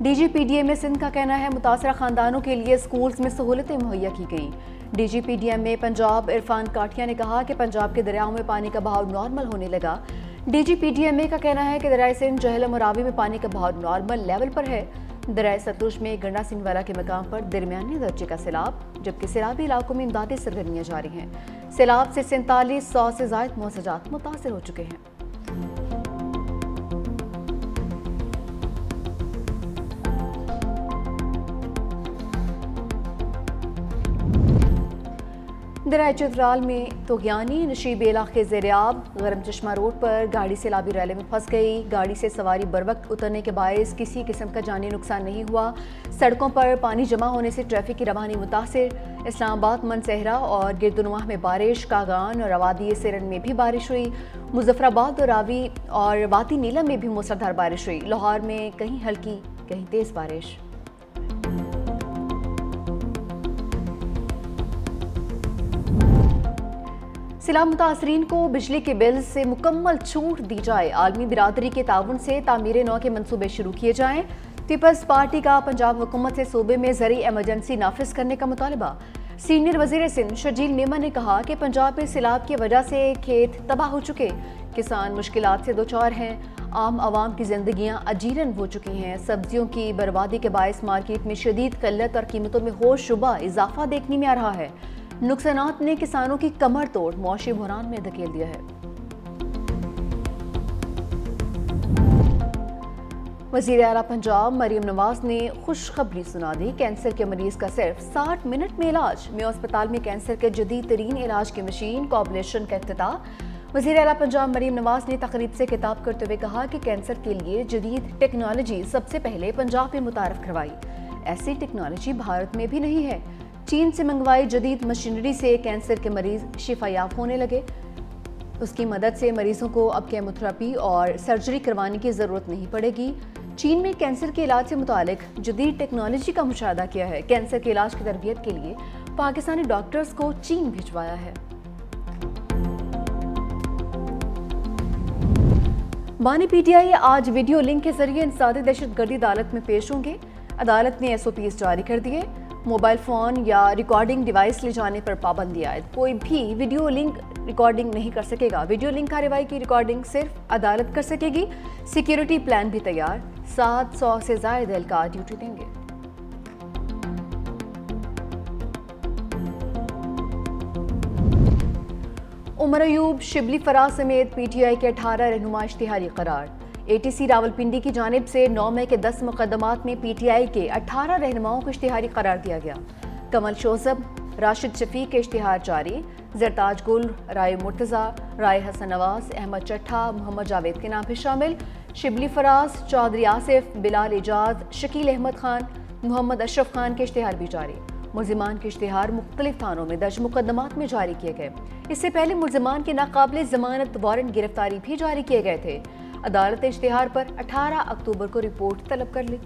D G P D M Sindh کا کہنا ہے متاثرہ خاندانوں کے لیے اسکولز میں سہولتیں مہیا کی گئیں۔ D G P D M میں پنجاب عرفان کاٹھیا نے کہا کہ پنجاب کے دریاؤں میں پانی کا بہاؤ نارمل ہونے لگا۔ D G P D M کا کہنا ہے کہ دریائے سندھ جہلم اور راوی میں پانی کا بہاؤ نارمل لیول پر ہے۔ دریائے ستلج میں گنڈا سنگھ والا کے مقام پر درمیانے درجے کا سیلاب، جبکہ سیلابی علاقوں میں امدادی سرگرمیاں جاری ہیں۔ سیلاب سے 4700 سے زائد موسجات متاثر ہو چکے ہیں۔ درائے چترال میں طغیانی نشیب علاقے زیریاب گرم چشمہ روڈ پر گاڑی سیلابی ریلے میں پھنس گئی۔ گاڑی سے سواری بروقت اترنے کے باعث کسی قسم کا جانی نقصان نہیں ہوا۔ سڑکوں پر پانی جمع ہونے سے ٹریفک کی روانی متاثر۔ اسلام آباد، منصہرہ اور گردنواہ میں بارش، کاغان اور وادی سرن میں بھی بارش ہوئی۔ مظفر آباد اور راوی اور واتی نیلم میں بھی موسلادھار بارش ہوئی۔ لاہور میں کہیں ہلکی کہیں تیز بارش۔ سیلاب متاثرین کو بجلی کے بل سے مکمل چھوٹ دی جائے۔ عالمی برادری کے تعاون سے تعمیر نو کے منصوبے شروع کیے جائیں۔ پیپلز پارٹی کا پنجاب حکومت سے صوبے میں زرعی ایمرجنسی نافذ کرنے کا مطالبہ۔ سینئر وزیر سندھ شرجیل میمن نے کہا کہ پنجاب میں سیلاب کی وجہ سے کھیت تباہ ہو چکے، کسان مشکلات سے دوچار ہیں، عام عوام کی زندگیاں اجیرن ہو چکی ہیں۔ سبزیوں کی بربادی کے باعث مارکیٹ میں شدید قلت اور قیمتوں میں ہوش شبہ اضافہ دیکھنے میں آ رہا ہے۔ نقصانات نے کسانوں کی کمر توڑ معاشی بحران میں دھکیل دیا ہے۔ وزیر اعلیٰ پنجاب مریم نواز نے خوشخبری سنا دی۔ کینسر کے مریض کا صرف 60 منٹ میں علاج۔ میو اسپتال میں کینسر کے جدید ترین علاج کی مشین کوابلیشن کا افتتاح۔ وزیر اعلیٰ پنجاب مریم نواز نے تقریب سے خطاب کرتے ہوئے کہا کہ کینسر کے لیے جدید ٹیکنالوجی سب سے پہلے پنجاب میں متعارف کروائی۔ ایسی ٹیکنالوجی بھارت میں بھی نہیں ہے۔ چین سے منگوائی جدید مشینری سے کینسر کے مریض شفا یاب ہونے لگے۔ اس کی مدد سے مریضوں کو اب کیموتھراپی اور سرجری کروانے کی ضرورت نہیں پڑے گی۔ چین میں کینسر کے علاج سے متعلق جدید ٹیکنالوجی کا مشاہدہ کیا ہے۔ کینسر کے علاج کی تربیت کے لیے پاکستانی ڈاکٹرز کو چین بھجوایا ہے۔ بانی پی ٹی آئی آج ویڈیو لنک کے ذریعے انسدادی دہشت گردی عدالت میں پیش ہوں گے۔ عدالت نے SOPs جاری کر دیے۔ موبائل فون یا ریکارڈنگ ڈیوائس لے جانے پر پابندی عائد۔ کوئی بھی ویڈیو لنک ریکارڈنگ نہیں کر سکے گا۔ ویڈیو لنک کارروائی کی ریکارڈنگ صرف عدالت کر سکے گی۔ سیکیورٹی پلان بھی تیار۔ 700 سے زائد اہلکار ڈیوٹی دیں گے۔ عمر ایوب، شبلی فراز سمیت PTI کے 18 رہنما اشتہاری قرار۔ ATC راولپنڈی کی جانب سے 9 مئی کے 10 مقدمات میں PTI کے 18 رہنماؤں کو اشتہاری قرار دیا گیا۔ کمل شوذب، راشد شفیق کے اشتہار جاری۔ زرتاج گل، رائے مرتضیٰ، رائے حسن نواز، احمد چٹھا، محمد جاوید کے نام بھی شامل۔ شبلی فراز، چودھری آصف، بلال اعجاز، شکیل احمد خان، محمد اشرف خان کے اشتہار بھی جاری۔ ملزمان کے اشتہار مختلف تھانوں میں درج مقدمات میں جاری کیے گئے۔ اس سے پہلے ملزمان کے ناقابل ضمانت وارنٹ گرفتاری بھی جاری کیے گئے تھے۔ عدالت نے اشتہار پر 18 اکتوبر کو رپورٹ طلب کر لی۔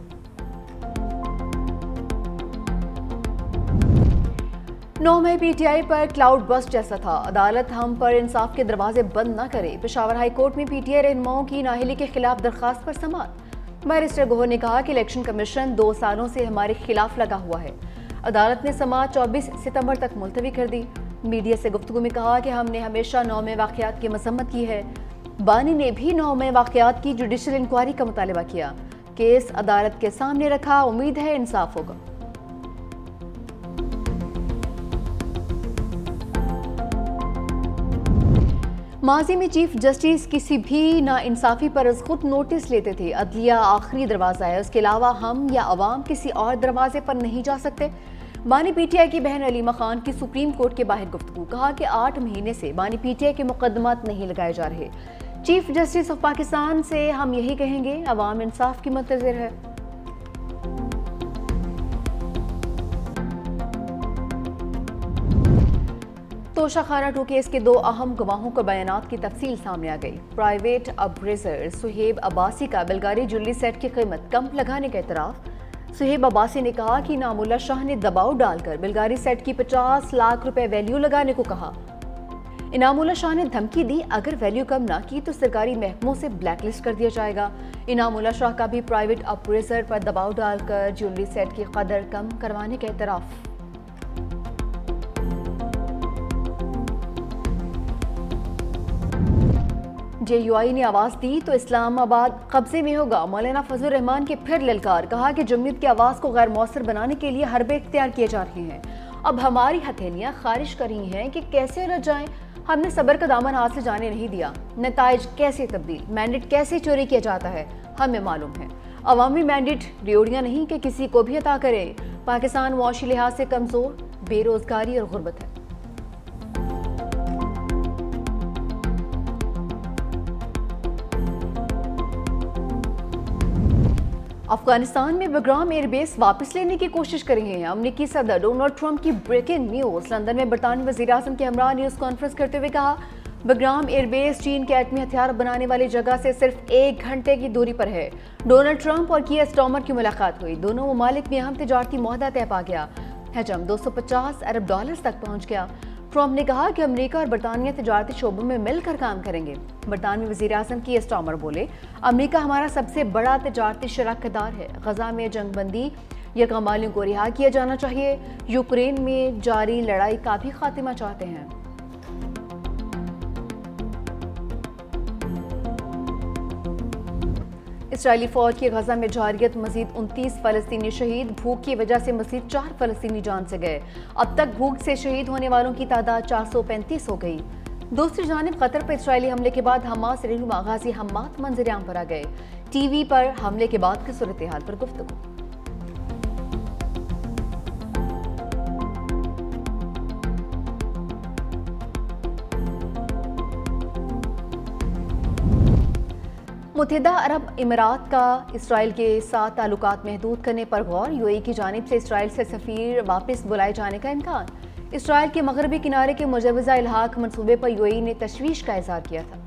9 مئی PTI پر کلاؤڈ بسٹ جیسا تھا۔ عدالت ہم پر انصاف کے دروازے بند نہ کرے۔ پشاور ہائی کورٹ میں PTI رہنماؤں کی نااہلی کے خلاف درخواست پر سماعت۔ بیرسٹر گوہر نے کہا کہ الیکشن کمیشن 2 سالوں سے ہمارے خلاف لگا ہوا ہے۔ عدالت نے سماعت 24 ستمبر تک ملتوی کر دی۔ میڈیا سے گفتگو میں کہا کہ ہم نے ہمیشہ 9 مئی واقعات کی مذمت کی ہے۔ بانی نے بھی 9 مئی واقعات کی جوڈیشل انکوائری کا مطالبہ کیا۔ کیس عدالت کے سامنے رکھا، امید ہے انصاف ہوگا۔ ماضی میں چیف جسٹس کسی بھی ناانصافی پر از خود نوٹس لیتے تھے۔ عدلیہ آخری دروازہ ہے، اس کے علاوہ ہم یا عوام کسی اور دروازے پر نہیں جا سکتے۔ بانی PTI کی بہن علیمہ خان کی سپریم کورٹ کے باہر گفتگو، کہا کہ 8 مہینے سے بانی PTI کے مقدمات نہیں لگائے جا رہے۔ چیف جسٹس آف پاکستان سے ہم یہی کہیں گے، عوام انصاف کی منتظر ہے۔ توشہ خانہ 2 کیس کے 2 اہم گواہوں کو بیانات کی تفصیل سامنے آ گئی۔ پرائیویٹ اپریزر سہیب عباسی کا بلغاری جویلری سیٹ کی قیمت کم لگانے کا اعتراف۔ سہیب عباسی نے کہا کہ انعام اللہ شاہ نے دباؤ ڈال کر بلغاری سیٹ کی 50 لاکھ روپے ویلیو لگانے کو کہا۔ انعام اللہ شاہ نے دھمکی دی اگر ویلیو کم نہ کی تو سرکاری محکموں سے بلیک لسٹ کر دیا جائے گا۔ انعام اللہ شاہ کا بھی پرائیویٹ اپریزر پر دباؤ ڈال کر جیولری سیٹ کی قدر کم کروانے کا اعتراف۔ JUI نے آواز دی تو اسلام آباد قبضے میں ہوگا۔ مولانا فضل الرحمان کے پھر للکار، کہا کہ جمعیت کی آواز کو غیر مؤثر بنانے کے لیے حربے اختیار کیے جا رہے ہیں۔ اب ہماری ہتھیلیاں خارش کر رہی ہیں کہ کیسے الجھ جائیں۔ ہم نے صبر کا دامن ہاتھ سے جانے نہیں دیا۔ نتائج کیسے تبدیل، مینڈیٹ کیسے چوری کیا جاتا ہے ہمیں معلوم ہے۔ عوامی مینڈیٹ ریوڑیاں نہیں کہ کسی کو بھی عطا کرے۔ پاکستان معاشی لحاظ سے کمزور، بے روزگاری اور غربت ہے۔ افغانستان میں بگرام ایئر بیس واپس لینے کی کوشش کر رہے ہیں۔ امریکی صدر ڈونلڈ ٹرمپ کی بریکنگ نیوز۔ لندن میں برطانوی وزیر اعظم کے ہمراہ نیوز کانفرنس کرتے ہوئے کہا، بگرام ایئر بیس چین کے ایٹمی ہتھیار بنانے والی جگہ سے صرف 1 گھنٹے کی دوری پر ہے۔ ڈونلڈ ٹرمپ اور کیئر سٹارمر کی ملاقات ہوئی۔ دونوں ممالک میں اہم تجارتی معاہدہ طے پا گیا۔ حجم $250 ارب تک پہنچ گیا۔ ٹرمپ نے کہا کہ امریکہ اور برطانیہ تجارتی شعبوں میں مل کر کام کریں گے۔ برطانوی وزیر اعظم کیئر سٹارمر بولے، امریکہ ہمارا سب سے بڑا تجارتی شراکت دار ہے۔ غزہ میں جنگ بندی، یرغمالیوں کو رہا کیا جانا چاہیے۔ یوکرین میں جاری لڑائی کا بھی خاتمہ چاہتے ہیں۔ اسرائیلی فوج کی غزہ میں جارحیت، مزید 29 فلسطینی شہید۔ بھوک کی وجہ سے مزید 4 فلسطینی جان سے گئے۔ اب تک بھوک سے شہید ہونے والوں کی تعداد 435 ہو گئی۔ دوسری جانب قطر پر اسرائیلی حملے کے بعد حماس رہنما غازی حماد منظر عام پر آ گئے۔ ٹی وی پر حملے کے بعد کی صورتحال پر گفتگو۔ متحدہ عرب امارات کا اسرائیل کے ساتھ تعلقات محدود کرنے پر غور۔ UAE کی جانب سے اسرائیل سے سفیر واپس بلائے جانے کا امکان۔ اسرائیل کے مغربی کنارے کے مجوزہ الحاق منصوبے پر UAE نے تشویش کا اظہار کیا تھا۔